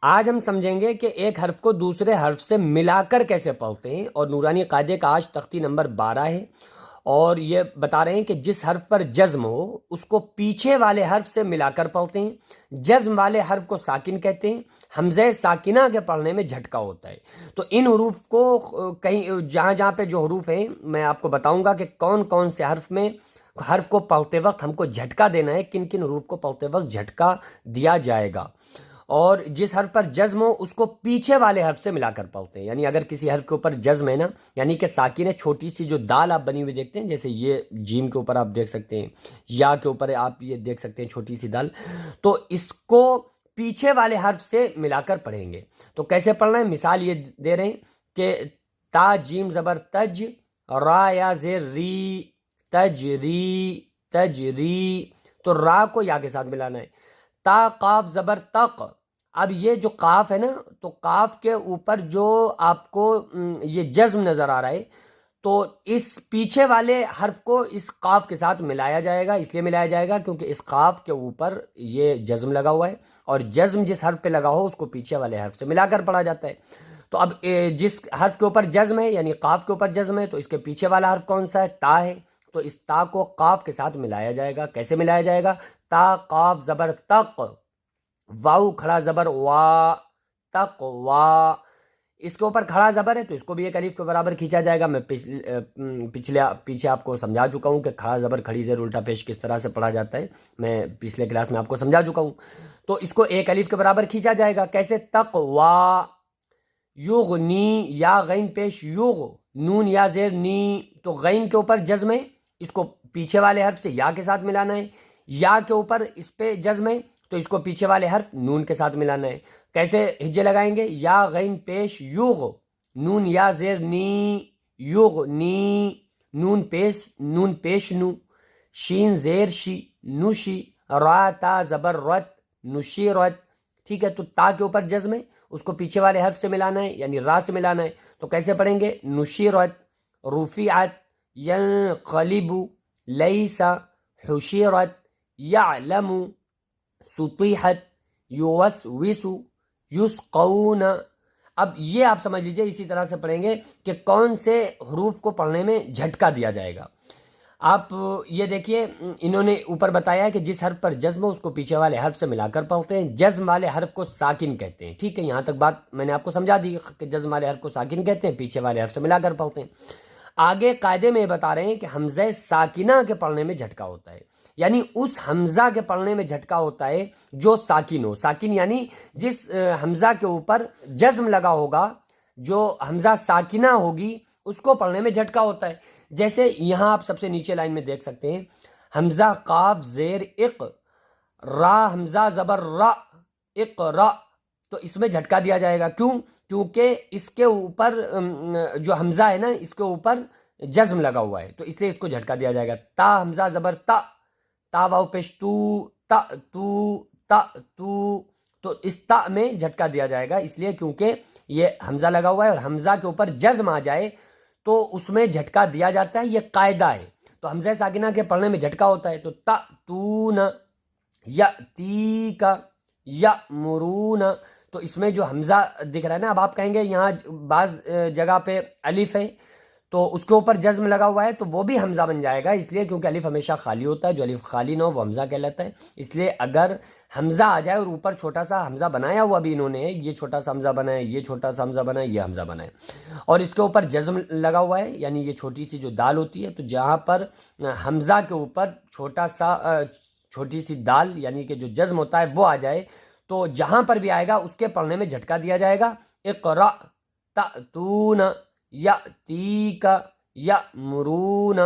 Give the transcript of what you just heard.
آج ہم سمجھیں گے کہ ایک حرف کو دوسرے حرف سے ملا کر کیسے پڑھتے ہیں، اور نورانی قاعدے کا آج تختی نمبر 12 ہے، اور یہ بتا رہے ہیں کہ جس حرف پر جزم ہو اس کو پیچھے والے حرف سے ملا کر پڑھتے ہیں۔ جزم والے حرف کو ساکن کہتے ہیں، حمزہ ساکنہ کے پڑھنے میں جھٹکا ہوتا ہے۔ تو ان حروف کو کہیں جہاں پہ جو حروف ہیں میں آپ کو بتاؤں گا کہ کون کون سے حرف کو پڑھتے وقت ہم کو جھٹکا دینا ہے، کن کن حروف کو پڑھتے وقت جھٹکا دیا جائے گا۔ اور جس حرف پر جزم ہو اس کو پیچھے والے حرف سے ملا کر پڑھتے ہیں، یعنی اگر کسی حرف کے اوپر جزم ہے نا، یعنی کہ ساکن ہے، چھوٹی سی جو دال آپ بنی ہوئی دیکھتے ہیں، جیسے یہ جیم کے اوپر آپ دیکھ سکتے ہیں، یا کے اوپر آپ یہ دیکھ سکتے ہیں چھوٹی سی دال، تو اس کو پیچھے والے حرف سے ملا کر پڑھیں گے۔ تو کیسے پڑھنا ہے؟ مثال یہ دے رہے ہیں کہ تا جیم زبر تج، را یا زیر ری، تجری، تجری، تو را کو یا کے ساتھ ملانا ہے۔ تا قاف زبر تق، اب یہ جو قاف ہے نا، تو قاف کے اوپر جو آپ کو یہ جزم نظر آ رہا ہے، تو اس پیچھے والے حرف کو اس قاف کے ساتھ ملایا جائے گا۔ اس لیے ملایا جائے گا کیونکہ اس قاف کے اوپر یہ جزم لگا ہوا ہے، اور جزم جس حرف پہ لگا ہو اس کو پیچھے والے حرف سے ملا کر پڑھا جاتا ہے۔ تو اب جس حرف کے اوپر جزم ہے، یعنی قاف کے اوپر جزم ہے، تو اس کے پیچھے والا حرف کون سا ہے؟ تا ہے، تو اس تا کو قاف کے ساتھ ملایا جائے گا۔ کیسے ملایا جائے گا؟ تا قاف زبر تق، واو کھڑا زبر وا، تق وا، اس کے اوپر کھڑا زبر ہے تو اس کو بھی ایک الف کے برابر کھینچا جائے گا۔ میں پیچھے آپ کو سمجھا چکا ہوں کہ کھڑا زبر کھڑی زیر الٹا پیش کس طرح سے پڑھا جاتا ہے، میں پچھلے کلاس میں آپ کو سمجھا چکا ہوں۔ تو اس کو ایک الف کے برابر کھینچا جائے گا۔ کیسے؟ تقوا، یغنی، یا غین پیش یغ، نون یا زیر نی، تو غین کے اوپر جزم ہے، اس کو پیچھے والے حرف سے یا کے ساتھ ملانا ہے۔ یا کے اوپر اس پہ جزم ہے تو اس کو پیچھے والے حرف نون کے ساتھ ملانا ہے۔ کیسے ہجے لگائیں گے؟ یا غین پیش یوغ، نون یا زیر نی، یوغ نی، نون پیش نو، شین زیر شی، نوشی، را تا زبر رت، نشی رت، ٹھیک ہے۔ تو تا کے اوپر جزم ہے، اس کو پیچھے والے حرف سے ملانا ہے، یعنی را سے ملانا ہے۔ تو کیسے پڑھیں گے؟ نشی رت، رفعت، ینقلب، لیسا، حشرت، یعلم، سطیحت، یوسوس، یسقون۔ اب یہ آپ سمجھ لیجئے، اسی طرح سے پڑھیں گے کہ کون سے حروف کو پڑھنے میں جھٹکا دیا جائے گا۔ آپ یہ دیکھیے، انہوں نے اوپر بتایا ہے کہ جس حرف پر جزم ہو اس کو پیچھے والے حرف سے ملا کر پڑھتے ہیں۔ جزم والے حرف کو ساکن کہتے ہیں، ٹھیک ہے، یہاں تک بات میں نے آپ کو سمجھا دی کہ جزم والے حرف کو ساکن کہتے ہیں، پیچھے والے حرف سے ملا کر پڑھتے ہیں۔ آگے قاعدے میں یہ بتا رہے ہیں کہ حمزہ ساکنہ کے پڑھنے میں جھٹکا ہوتا ہے، یعنی اس حمزہ کے پڑھنے میں جھٹکا ہوتا ہے جو ساکن ہو۔ ساکن یعنی جس حمزہ کے اوپر جزم لگا ہوگا، جو حمزہ ساکنہ ہوگی، اس کو پڑھنے میں جھٹکا ہوتا ہے۔ جیسے یہاں آپ سب سے نیچے لائن میں دیکھ سکتے ہیں، حمزہ قاف زیر اق، را حمزہ زبر را، اقرا، تو اس میں جھٹکا دیا جائے گا۔ کیوں؟ کیونکہ اس کے اوپر جو حمزہ ہے نا، اس کے اوپر جزم لگا ہوا ہے، تو اس لیے اس کو جھٹکا دیا جائے گا۔ تا حمزہ زبر تا، تا واو پیش تو، تا تو، تا تو، تو اس تا میں جھٹکا دیا جائے گا، اس لیے کیونکہ یہ حمزہ لگا ہوا ہے، اور حمزہ کے اوپر جزم آ جائے تو اس میں جھٹکا دیا جاتا ہے، یہ قاعدہ ہے۔ تو حمزہ ساکنہ کے پڑھنے میں جھٹکا ہوتا ہے، تو تا تون، یأتیک، یأمرون، تو اس میں جو حمزہ دکھ رہا ہے نا، اب آپ کہیں گے یہاں بعض جگہ پہ الف ہے تو اس کے اوپر جزم لگا ہوا ہے، تو وہ بھی حمزہ بن جائے گا، اس لیے کیونکہ الف ہمیشہ خالی ہوتا ہے، جو الف خالی نہ ہو وہ حمزہ کہلاتا ہے۔ اس لیے اگر حمزہ آ جائے اور اوپر چھوٹا سا حمزہ بنایا ہوا بھی انہوں نے، یہ چھوٹا سا حمزہ بنایا، یہ چھوٹا سا حمزہ بنایا، یہ حمزہ بنایا، اور اس کے اوپر جزم لگا ہوا ہے، یعنی یہ چھوٹی سی جو دال ہوتی ہے، تو جہاں پر حمزہ کے اوپر چھوٹی سی دال یعنی کہ جو جزم ہوتا ہے وہ آ جائے، تو جہاں پر بھی آئے گا اس کے پڑھنے میں جھٹکا دیا جائے گا۔ اقرأ تأتون، یأتیک، یأمرون۔